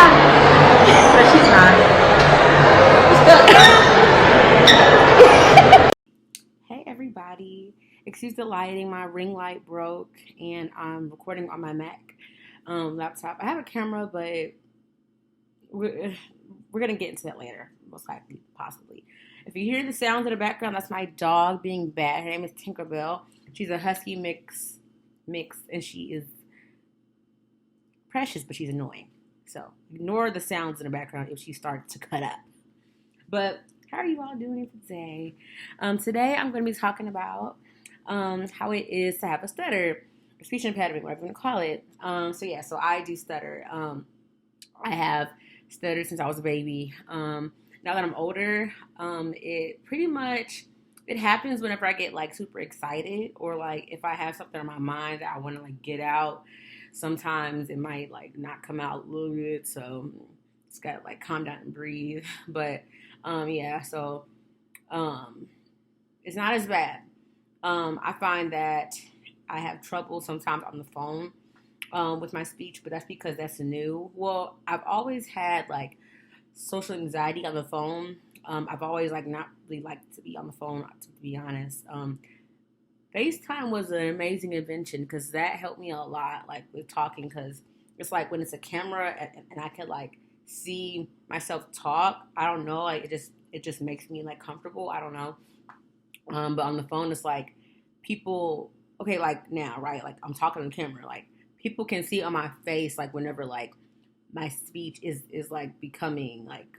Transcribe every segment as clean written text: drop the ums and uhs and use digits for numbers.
But she's not. Hey everybody. Excuse the lighting. My ring light broke and I'm recording on my Mac laptop. I have a camera, but we're going to get into that later, most likely, possibly. If you hear the sounds in the background, that's my dog being bad. Her name is Tinkerbell. She's a husky mix, and she is precious, but she's annoying. So ignore the sounds in the background if she starts to cut up. But how are you all doing today? Today I'm going to be talking about how it is to have a stutter, speech impediment, whatever you want to call it. So I do stutter. I have stuttered since I was a baby. Now that I'm older, it pretty much it happens whenever I get like super excited or like if I have something on my mind that I want to like get out. Sometimes it might like not come out a little good, so just gotta like calm down and breathe. But yeah, so um, it's not as bad. I find that I have trouble sometimes on the phone with my speech, but that's because that's new. Well, I've always had like social anxiety on the phone. I've always like not really liked to be on the phone, to be honest. FaceTime was an amazing invention because that helped me a lot, like with talking. Because it's like when it's a camera and I can like see myself talk. I don't know, like it just makes me like comfortable. I don't know. But on the phone, it's like people. Okay, like now, right? Like I'm talking on camera, like people can see on my face, like whenever like my speech is like becoming like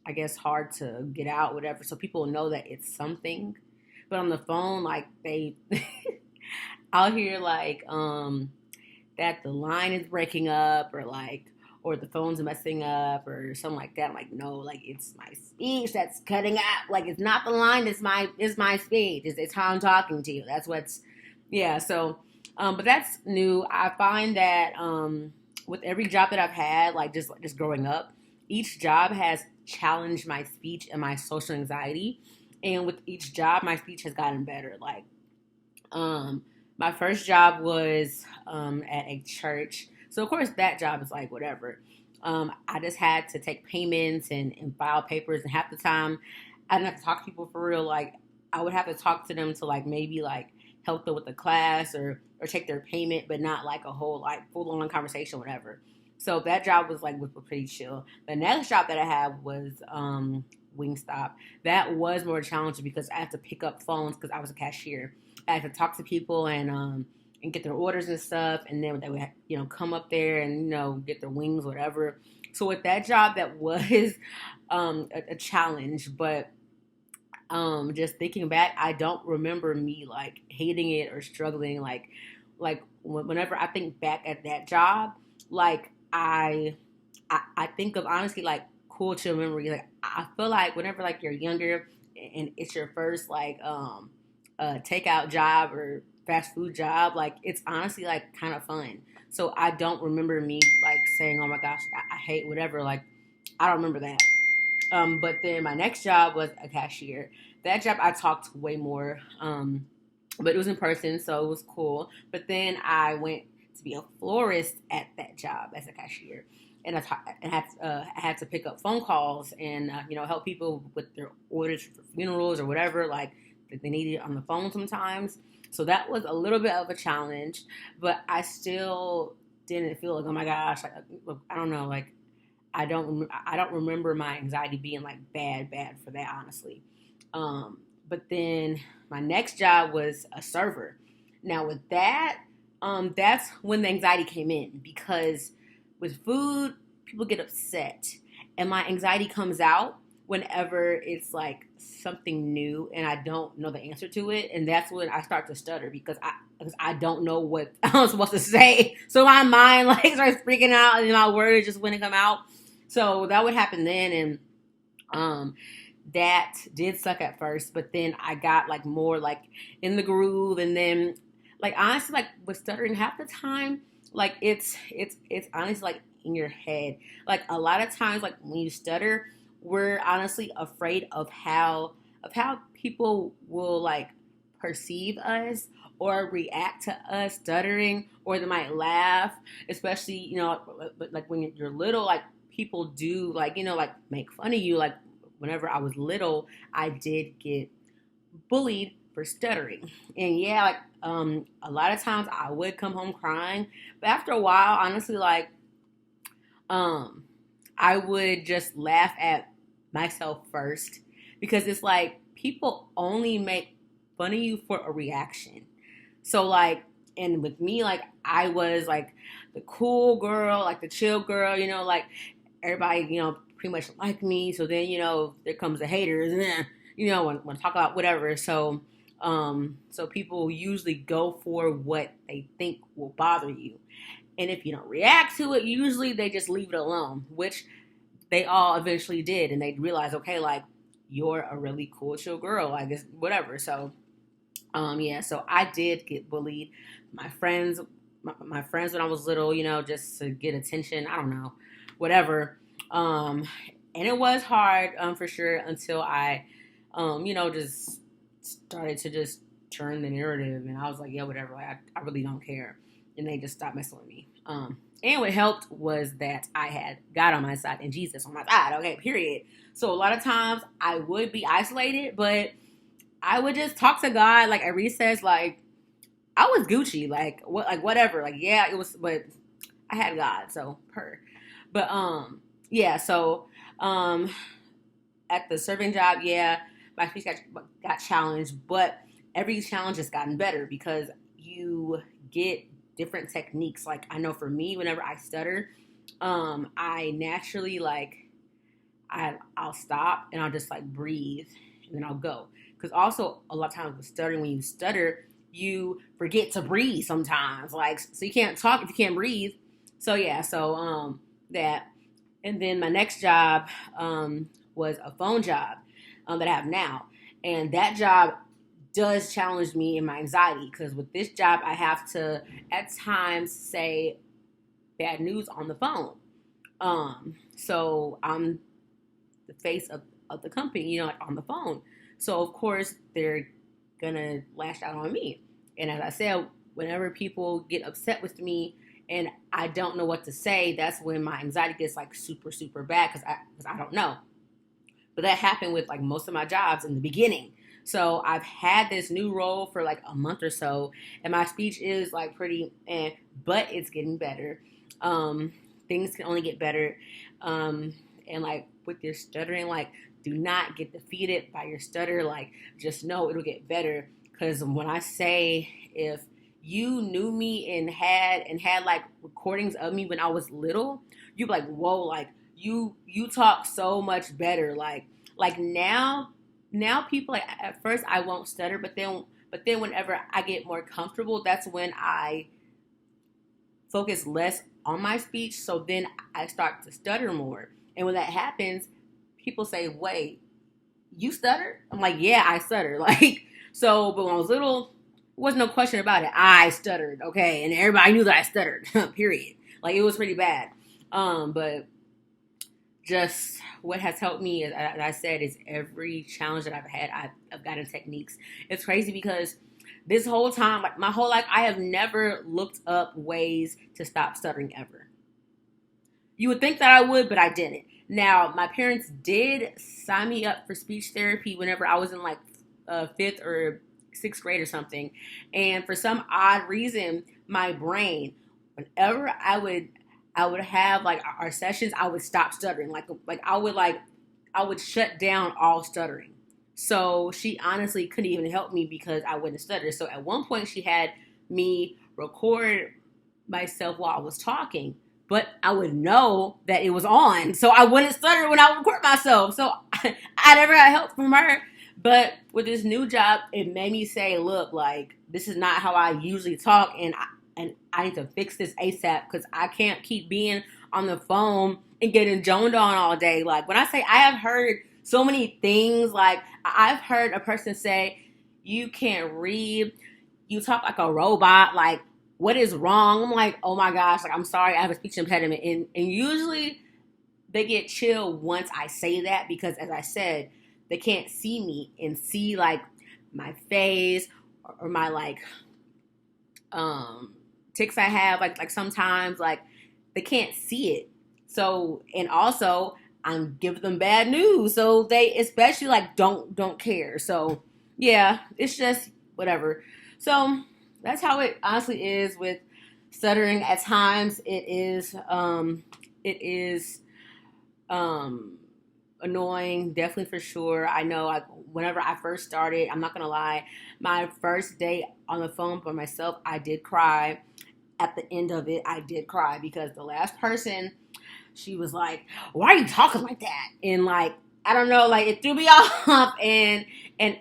I guess hard to get out, whatever. So people know that it's something. But on the phone, like they, I'll hear like that the line is breaking up, or like, or the phone's messing up, or something like that. I'm like, no, like it's my speech that's cutting out. Like it's not the line. It's my speech. It's how I'm talking to you. That's what's, yeah. So, but that's new. I find that with every job that I've had, like just growing up, each job has challenged my speech and my social anxiety. And with each job, my speech has gotten better. Like, my first job was at a church. So, of course, that job is like whatever. I just had to take payments and file papers. And half the time, I didn't have to talk to people for real. Like, I would have to talk to them to, like, maybe, like, help them with the class or take their payment, but not, like, a whole, like, full-on conversation, whatever. So that job was pretty chill. The next job that I had was Wingstop. That was more challenging because I had to pick up phones because I was a cashier. I had to talk to people and get their orders and stuff, and then they would come up there and get their wings, whatever. So with that job, that was a challenge. But just thinking back, I don't remember me like hating it or struggling. Like whenever I think back at that job, like I think of honestly like cool chill memories. Like I feel like whenever like you're younger and it's your first like takeout job or fast food job, like it's honestly like kind of fun. So I don't remember me like saying, "Oh my gosh, I hate whatever." Like I don't remember that. But then my next job was a cashier. That job I talked way more, but it was in person, so it was cool. But then I went to be a florist at that job as a cashier, and I had to pick up phone calls and help people with their orders for funerals or whatever like that they needed on the phone sometimes. So that was a little bit of a challenge, but I still didn't feel like, oh my gosh, like look, I don't know, like I don't remember my anxiety being like bad for that, honestly. But then my next job was a server. Now with that, that's when the anxiety came in because with food, people get upset, and my anxiety comes out whenever it's like something new and I don't know the answer to it, and that's when I start to stutter because I don't know what I'm supposed to say. So my mind like starts freaking out, and my words just wouldn't come out. So that would happen then, and that did suck at first, but then I got like more like in the groove, and then like honestly like with stuttering half the time, like it's honestly like in your head. Like a lot of times, like when you stutter, we're honestly afraid of how people will like perceive us or react to us stuttering, or they might laugh, especially, like when you're little, like people do, like, like make fun of you. Like whenever I was little, I did get bullied for stuttering. And yeah, like a lot of times I would come home crying, but after a while, honestly, like um I would just laugh at myself first, because it's like people only make fun of you for a reaction. So like, and with me, like I was like the cool girl, like the chill girl, like everybody, pretty much like me. So then, there comes the haters, and then, when talk about whatever. So people usually go for what they think will bother you. And if you don't react to it, usually they just leave it alone, which they all eventually did. And they realized, okay, like you're a really cool, chill girl, I guess, whatever. Yeah, so I did get bullied. My friends, my friends when I was little, just to get attention, I don't know, whatever. Um, and it was hard, for sure, until I, just started to just turn the narrative, and I was like, yeah, whatever, like I really don't care, and they just stopped messing with me. And what helped was that I had God on my side and Jesus on my side. Okay, period. So a lot of times I would be isolated, but I would just talk to God, like at recess, like I was Gucci, like what, like whatever, like yeah, it was, but I had God, so per. But yeah, so um, at the serving job, yeah, my speech got challenged, but every challenge has gotten better because you get different techniques. Like I know for me, whenever I stutter, I naturally like I'll stop and I'll just like breathe and then I'll go. Because also a lot of times with stuttering, when you stutter, you forget to breathe sometimes. Like so you can't talk if you can't breathe. So yeah, so that, and then my next job was a phone job that I have now, and that job does challenge me in my anxiety because with this job I have to at times say bad news on the phone. So I'm the face of the company, like on the phone. So of course they're gonna lash out on me. And as I said, whenever people get upset with me and I don't know what to say, that's when my anxiety gets like super, super bad because I don't know. But that happened with like most of my jobs in the beginning. So I've had this new role for like a month or so, and my speech is like pretty, but it's getting better. Things can only get better. And like with your stuttering, like do not get defeated by your stutter. Like just know it'll get better. Because when I say if you knew me and had like recordings of me when I was little, you'd be like, whoa, like you talk so much better. Like now people, like at first I won't stutter, but then whenever I get more comfortable, that's when I focus less on my speech. So then I start to stutter more. And when that happens, people say, wait, you stutter? I'm like, yeah, I stutter. Like, so, but when I was little, there was no question about it. I stuttered, okay? And everybody knew that I stuttered, period. Like, it was pretty bad. But just what has helped me, as I said, is every challenge that I've had, I've gotten techniques. It's crazy because this whole time, like my whole life, I have never looked up ways to stop stuttering ever. You would think that I would, but I didn't. Now, my parents did sign me up for speech therapy whenever I was in like fifth or sixth grade or something. And for some odd reason, my brain, whenever I would have like our sessions, I would stop stuttering. Like I would shut down all stuttering. So she honestly couldn't even help me because I wouldn't stutter. So at one point she had me record myself while I was talking, but I would know that it was on, so I wouldn't stutter when I would record myself. So I never got help from her. But with this new job, it made me say, look, like this is not how I usually talk, and I need to fix this ASAP because I can't keep being on the phone and getting joned on all day. Like when I say I have heard so many things, like I've heard a person say, you can't read, you talk like a robot, like what is wrong? I'm like, oh my gosh, like I'm sorry, I have a speech impediment. And usually they get chill once I say that because as I said, they can't see me and see like my face or my tics I have, like sometimes like they can't see it. So, and also I'm giving them bad news. So they especially like don't care. So yeah, it's just whatever. So that's how it honestly is with stuttering. At times it is um annoying, definitely, for sure. I know, like, whenever I first started, I'm not gonna lie, my first day on the phone by myself, I did cry. At the end of it, I did cry because the last person, she was like, "Why are you talking like that?" And like, I don't know, like, it threw me off. And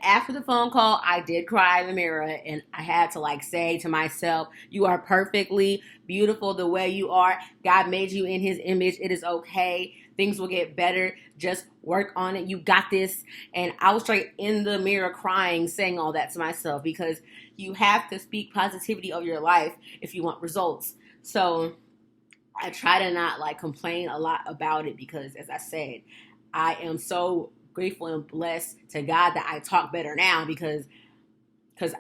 after the phone call, I did cry in the mirror, and I had to like say to myself, "You are perfectly beautiful the way you are. God made you in His image. It is okay. Things will get better. Just work on it. You got this." And I was straight in the mirror crying, saying all that to myself, because you have to speak positivity of your life if you want results. So I try to not like complain a lot about it, because, as I said, I am so grateful and blessed to God that I talk better now, because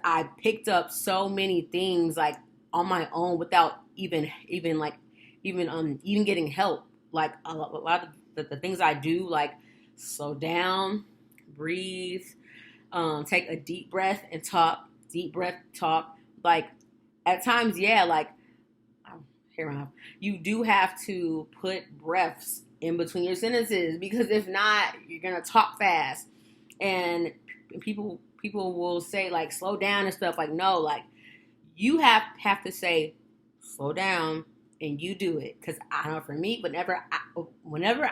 I picked up so many things like on my own without even getting help. Like a lot of the things I do, like slow down, breathe, take a deep breath and talk. Deep breath, talk. Like, at times, yeah, like, here I am. You do have to put breaths in between your sentences, because if not, you're gonna talk fast, and people will say like slow down and stuff. Like, no, like, you have to say slow down, and you do it. Because I know, for me, whenever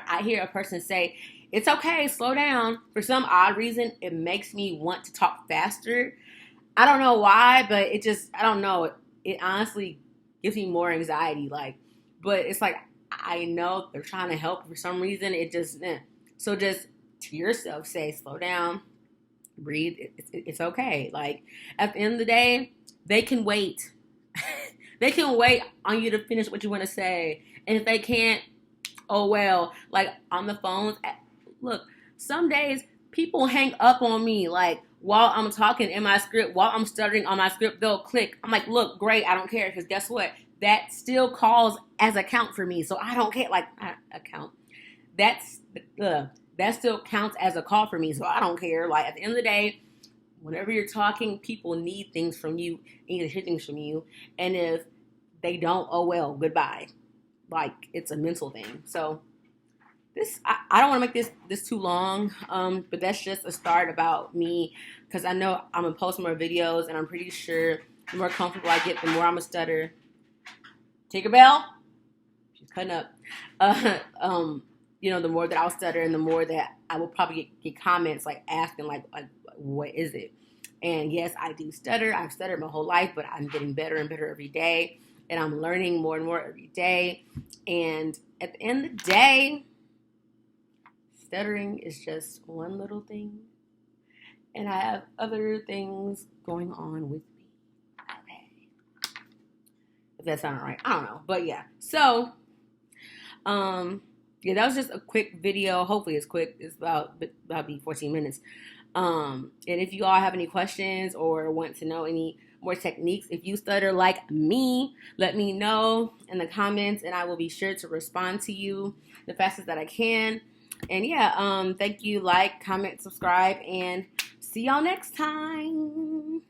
I hear a person say it's okay, slow down, for some odd reason, it makes me want to talk faster. I don't know why, but it just, I don't know. It honestly gives me more anxiety. Like, but it's like, I know they're trying to help for some reason. It just, So just to yourself, say, slow down, breathe. It's okay. Like, at the end of the day, they can wait. They can wait on you to finish what you want to say. And if they can't, oh well. Like, on the phones, look, some days people hang up on me, like, while I'm talking in my script, while I'm stuttering on my script, they'll click. I'm like, look, great, I don't care, because guess what? That still calls as a count for me, so I don't care. Like, account. That's that still counts as a call for me, so I don't care. Like, at the end of the day, whenever you're talking, people need things from you, need to hear things from you, and if they don't, oh well, goodbye. Like, it's a mental thing. So I don't want to make this too long, but that's just a start about me, because I know I'm gonna post more videos, and I'm pretty sure the more comfortable I get, the more I'm gonna stutter. Tinkerbell, she's cutting up. Uh, um, the more that I'll stutter, and the more that I will probably get comments like asking like what is it? And yes, I do stutter. I've stuttered my whole life, but I'm getting better and better every day, and I'm learning more and more every day. And at the end of the day, stuttering is just one little thing, and I have other things going on with me. Okay, if that sounded right, I don't know, but yeah. So, yeah, that was just a quick video. Hopefully, it's quick. It's about be 14 minutes. And if you all have any questions or want to know any more techniques, if you stutter like me, let me know in the comments, and I will be sure to respond to you the fastest that I can. And yeah, thank you. Like, comment, subscribe, and see y'all next time.